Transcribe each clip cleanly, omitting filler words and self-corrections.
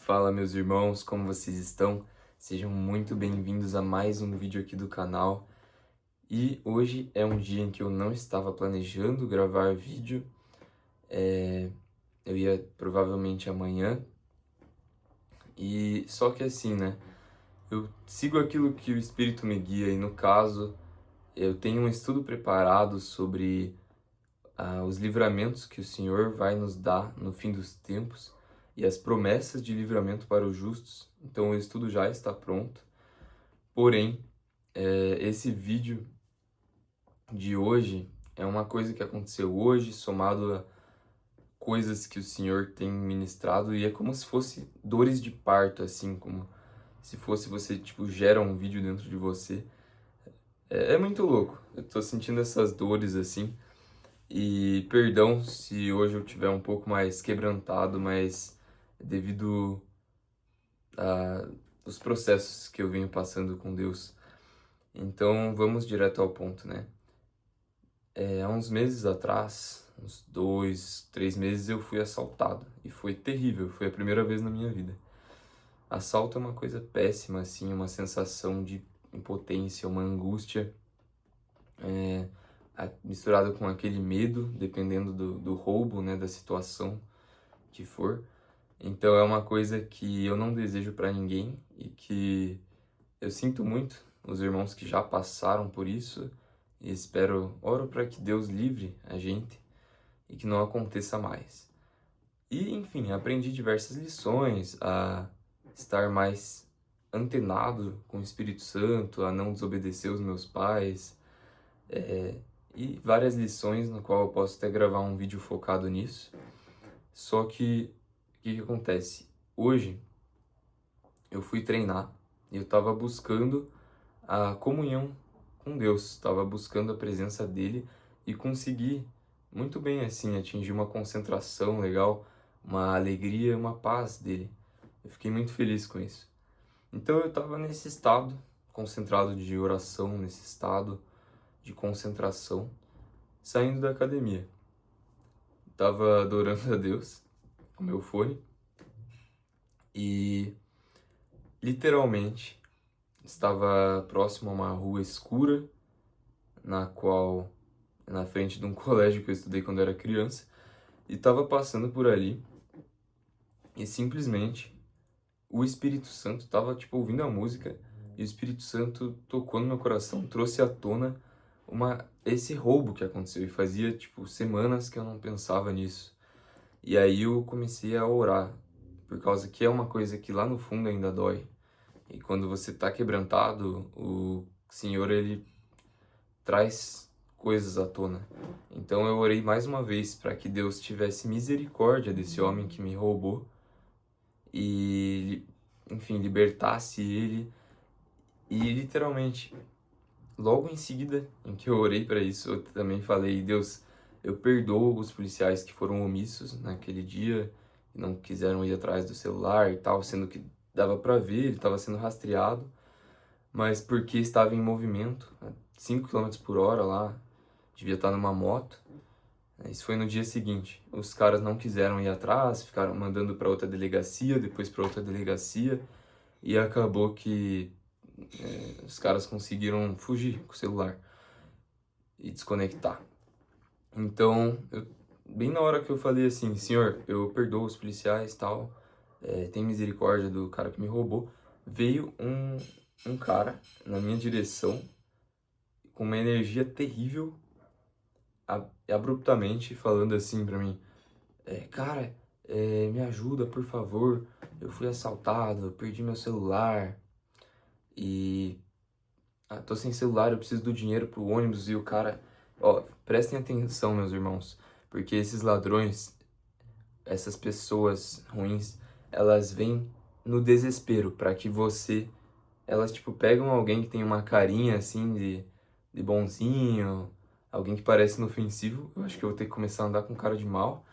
Fala, meus irmãos, como vocês estão? Sejam muito bem-vindos a mais um vídeo aqui do canal. E hoje é um dia em que eu não estava planejando gravar vídeo. Eu ia provavelmente amanhã. E só que assim, né? Eu sigo aquilo que o Espírito me guia e no caso, eu tenho um estudo preparado sobre os livramentos que o Senhor vai nos dar no fim dos tempos e as promessas de livramento para os justos. Então o estudo já está pronto. Porém, esse vídeo de hoje é uma coisa que aconteceu hoje, somado a coisas que o Senhor tem ministrado, e é como se fosse dores de parto, assim, como se fosse você, tipo, gera um vídeo dentro de você. É muito louco, eu tô sentindo essas dores, assim, e perdão se hoje eu tiver um pouco mais quebrantado, mas devido a os processos que eu venho passando com Deus. Então, vamos direto ao ponto, né? Há uns meses atrás, uns 2, 3 meses, eu fui assaltado. E foi terrível, foi a primeira vez na minha vida. Assalto é uma coisa péssima, assim, uma sensação de impotência, uma angústia, misturada com aquele medo, dependendo do roubo, né, da situação que for. Então é uma coisa que eu não desejo pra ninguém e que eu sinto muito os irmãos que já passaram por isso e oro para que Deus livre a gente e que não aconteça mais. E, enfim, aprendi diversas lições a estar mais antenado com o Espírito Santo, a não desobedecer os meus pais, e várias lições no qual eu posso até gravar um vídeo focado nisso. Só que, o que acontece? Hoje, eu fui treinar e eu estava buscando a comunhão com Deus, estava buscando a presença dele e consegui muito bem assim atingir uma concentração legal, uma alegria, uma paz dele. Eu fiquei muito feliz com isso. Então eu estava nesse estado concentrado de oração, nesse estado de concentração, saindo da academia. Estava adorando a Deus com meu fone e literalmente estava próximo a uma rua escura na qual na frente de um colégio que eu estudei quando era criança, e estava passando por ali e simplesmente o Espírito Santo estava tipo ouvindo a música e o Espírito Santo tocou no meu coração, trouxe à tona esse roubo que aconteceu e fazia tipo semanas que eu não pensava nisso. E aí eu comecei a orar, por causa que é uma coisa que lá no fundo ainda dói. E quando você tá quebrantado, o Senhor ele traz coisas à tona. Então eu orei mais uma vez para que Deus tivesse misericórdia desse homem que me roubou e, enfim, libertasse ele. E literalmente, logo em seguida em que eu orei para isso, eu também falei: Deus, eu perdoo os policiais que foram omissos naquele dia, que não quiseram ir atrás do celular e tal, sendo que dava para ver, ele estava sendo rastreado, mas porque estava em movimento, a 5 km por hora lá, devia estar numa moto. Isso foi no dia seguinte. Os caras não quiseram ir atrás, ficaram mandando para outra delegacia, depois para outra delegacia, e acabou que os caras conseguiram fugir com o celular e desconectar. Então, bem na hora que eu falei assim: Senhor, eu perdoo os policiais e tal, tem misericórdia do cara que me roubou, veio um cara na minha direção com uma energia terrível, abruptamente falando assim pra mim: cara, me ajuda, por favor. Eu fui assaltado, eu perdi meu celular e tô sem celular, eu preciso do dinheiro pro ônibus. E o cara, ó, prestem atenção, meus irmãos, porque esses ladrões, essas pessoas ruins, elas vêm no desespero para que você, elas tipo pegam alguém que tem uma carinha assim de bonzinho, alguém que parece inofensivo. Eu acho que eu vou ter que começar a andar com cara de mal.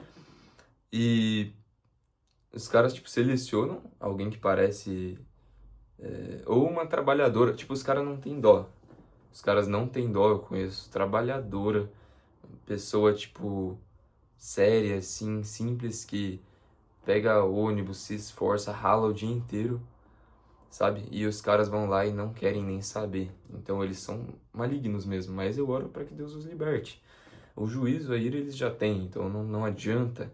E os caras, tipo, selecionam alguém que parece. Ou uma trabalhadora. Tipo, os caras não têm dó. Os caras não têm dó, eu conheço. Trabalhadora. Pessoa, tipo, séria, assim, simples, que pega ônibus, se esforça, rala o dia inteiro, sabe? E os caras vão lá e não querem nem saber. Então eles são malignos mesmo, mas eu oro para que Deus os liberte. O juízo, a ira, eles já têm, então não adianta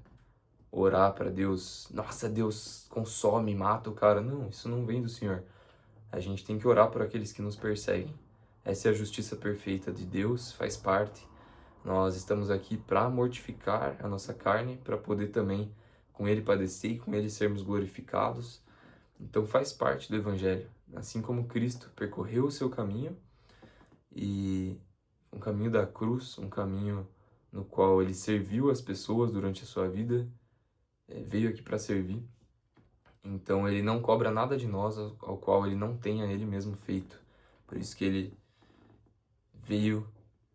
orar para Deus. Nossa, Deus consome, mata o cara. Não, isso não vem do Senhor. A gente tem que orar por aqueles que nos perseguem. Essa é a justiça perfeita de Deus, faz parte. Nós estamos aqui para mortificar a nossa carne, para poder também com Ele padecer e com Ele sermos glorificados. Então faz parte do Evangelho. Assim como Cristo percorreu o seu caminho, e um caminho da cruz, um caminho no qual Ele serviu as pessoas durante a sua vida, veio aqui para servir. Então Ele não cobra nada de nós ao qual Ele não tenha Ele mesmo feito. Por isso que Ele veio,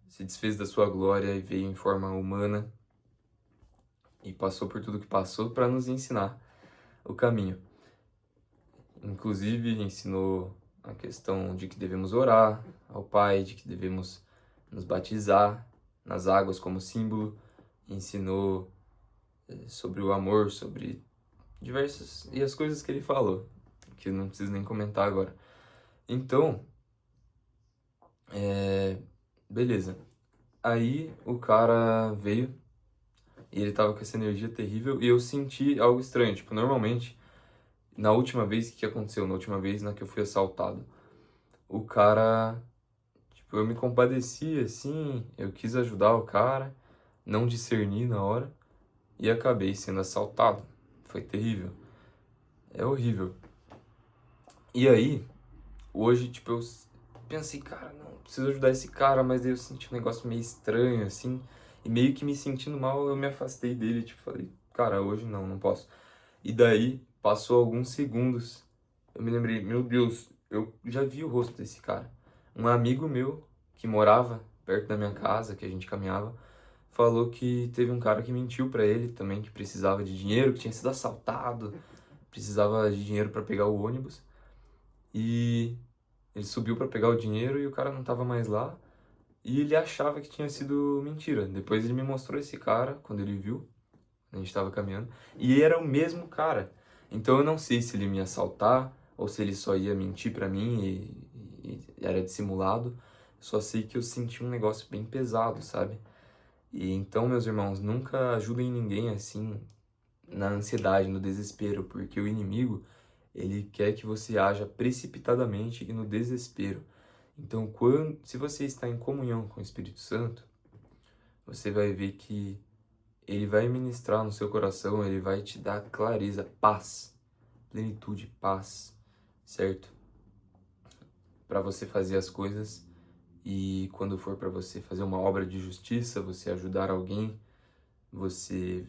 se desfez da sua glória e veio em forma humana e passou por tudo que passou para nos ensinar o caminho. Inclusive ensinou a questão de que devemos orar ao Pai, de que devemos nos batizar nas águas como símbolo, ensinou sobre o amor, sobre diversas e as coisas que ele falou, que eu não preciso nem comentar agora. Então, beleza. Aí o cara veio e ele tava com essa energia terrível e eu senti algo estranho. Tipo, normalmente, na última vez, o que aconteceu? Na última vez na que eu fui assaltado, o cara, tipo, eu me compadeci assim, eu quis ajudar o cara, não discerni na hora e acabei sendo assaltado. Foi terrível. É horrível. E aí, hoje, tipo, eu pensei, cara, não, preciso ajudar esse cara, mas daí eu senti um negócio meio estranho, assim, e meio que me sentindo mal, eu me afastei dele, tipo, falei, cara, hoje não posso. E daí, passou alguns segundos, eu me lembrei, meu Deus, eu já vi o rosto desse cara. Um amigo meu, que morava perto da minha casa, que a gente caminhava, falou que teve um cara que mentiu pra ele também, que precisava de dinheiro, que tinha sido assaltado, precisava de dinheiro pra pegar o ônibus, e ele subiu pra pegar o dinheiro e o cara não tava mais lá. E ele achava que tinha sido mentira. Depois ele me mostrou esse cara, quando ele viu, a gente tava caminhando, e era o mesmo cara. Então eu não sei se ele me ia assaltar ou se ele só ia mentir pra mim e era dissimulado. Só sei que eu senti um negócio bem pesado, sabe? E então, meus irmãos, nunca ajudem ninguém assim na ansiedade, no desespero, porque o inimigo, ele quer que você haja precipitadamente e no desespero. Então, se você está em comunhão com o Espírito Santo, você vai ver que ele vai ministrar no seu coração, ele vai te dar clareza, paz, plenitude, paz, certo? Para você fazer as coisas e quando for para você fazer uma obra de justiça, você ajudar alguém, você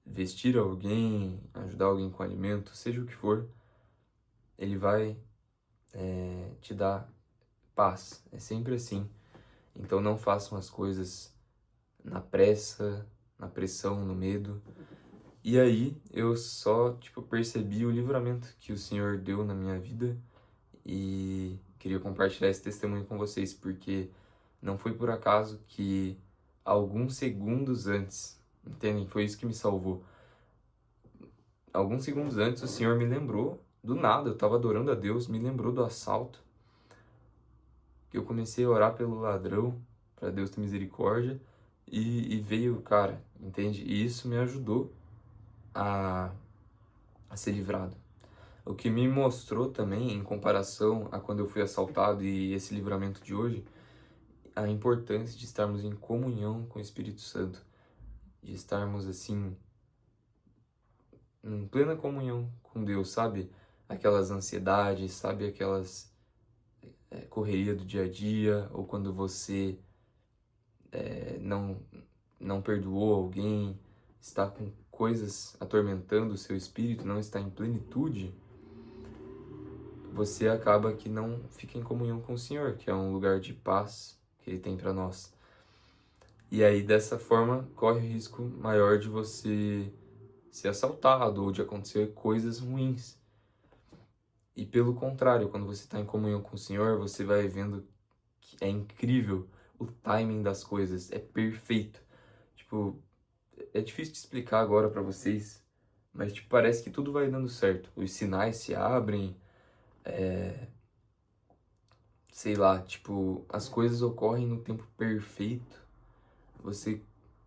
vestir alguém, ajudar alguém com alimento, seja o que for, ele vai te dar paz. É sempre assim. Então não façam as coisas na pressa, na pressão, no medo. E aí eu só, tipo, percebi o livramento que o Senhor deu na minha vida e queria compartilhar esse testemunho com vocês, porque não foi por acaso que alguns segundos antes, entendem? Foi isso que me salvou. Alguns segundos antes o Senhor me lembrou, do nada, eu estava adorando a Deus, me lembrou do assalto, que eu comecei a orar pelo ladrão, para Deus ter misericórdia, e veio o cara, entende? E isso me ajudou a, a ser livrado. O que me mostrou também, em comparação a quando eu fui assaltado e esse livramento de hoje, a importância de estarmos em comunhão com o Espírito Santo, de estarmos assim, em plena comunhão com Deus, sabe? Aquelas ansiedades, sabe? Aquelas correria do dia a dia, ou quando você não perdoou alguém, está com coisas atormentando o seu espírito, não está em plenitude, você acaba que não fica em comunhão com o Senhor, que é um lugar de paz que Ele tem para nós. E aí, dessa forma, corre o risco maior de você ser assaltado ou de acontecer coisas ruins. E pelo contrário, quando você está em comunhão com o Senhor, você vai vendo que é incrível o timing das coisas, é perfeito. Tipo, é difícil de explicar agora para vocês, mas tipo, parece que tudo vai dando certo. Os sinais se abrem, sei lá, tipo, as coisas ocorrem no tempo perfeito. Você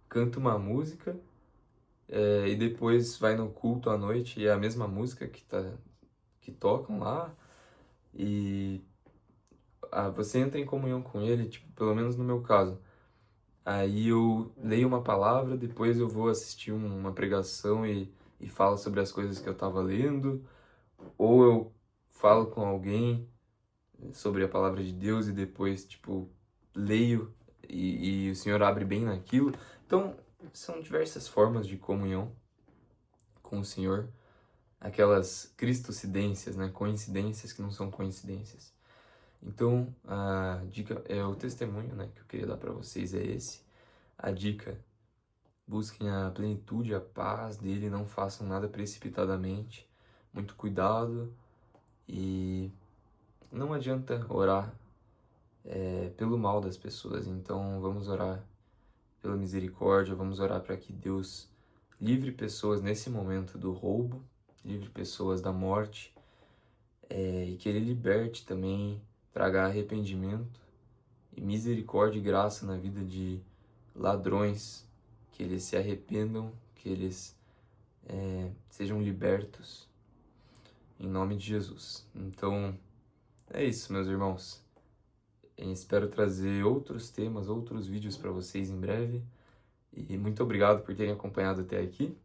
canta uma música, e depois vai no culto à noite e é a mesma música que tocam lá, e você entra em comunhão com ele, tipo, pelo menos no meu caso. Aí eu leio uma palavra, depois eu vou assistir uma pregação e falo sobre as coisas que eu estava lendo, ou eu falo com alguém sobre a palavra de Deus e depois, tipo, leio e o Senhor abre bem naquilo. Então, são diversas formas de comunhão com o Senhor, aquelas cristocidências, né? Coincidências que não são coincidências. Então, a dica é o testemunho, né, que eu queria dar para vocês é esse. A dica: busquem a plenitude, a paz dele, não façam nada precipitadamente, muito cuidado, e não adianta orar pelo mal das pessoas. Então vamos orar pela misericórdia, vamos orar para que Deus livre pessoas nesse momento do roubo, livre pessoas da morte, e que Ele liberte também, traga arrependimento e misericórdia e graça na vida de ladrões, que eles se arrependam, que eles sejam libertos, em nome de Jesus. Então, é isso, meus irmãos. Espero trazer outros temas, outros vídeos para vocês em breve. E muito obrigado por terem acompanhado até aqui.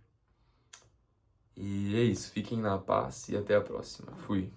E é isso, fiquem na paz e até a próxima. Fui.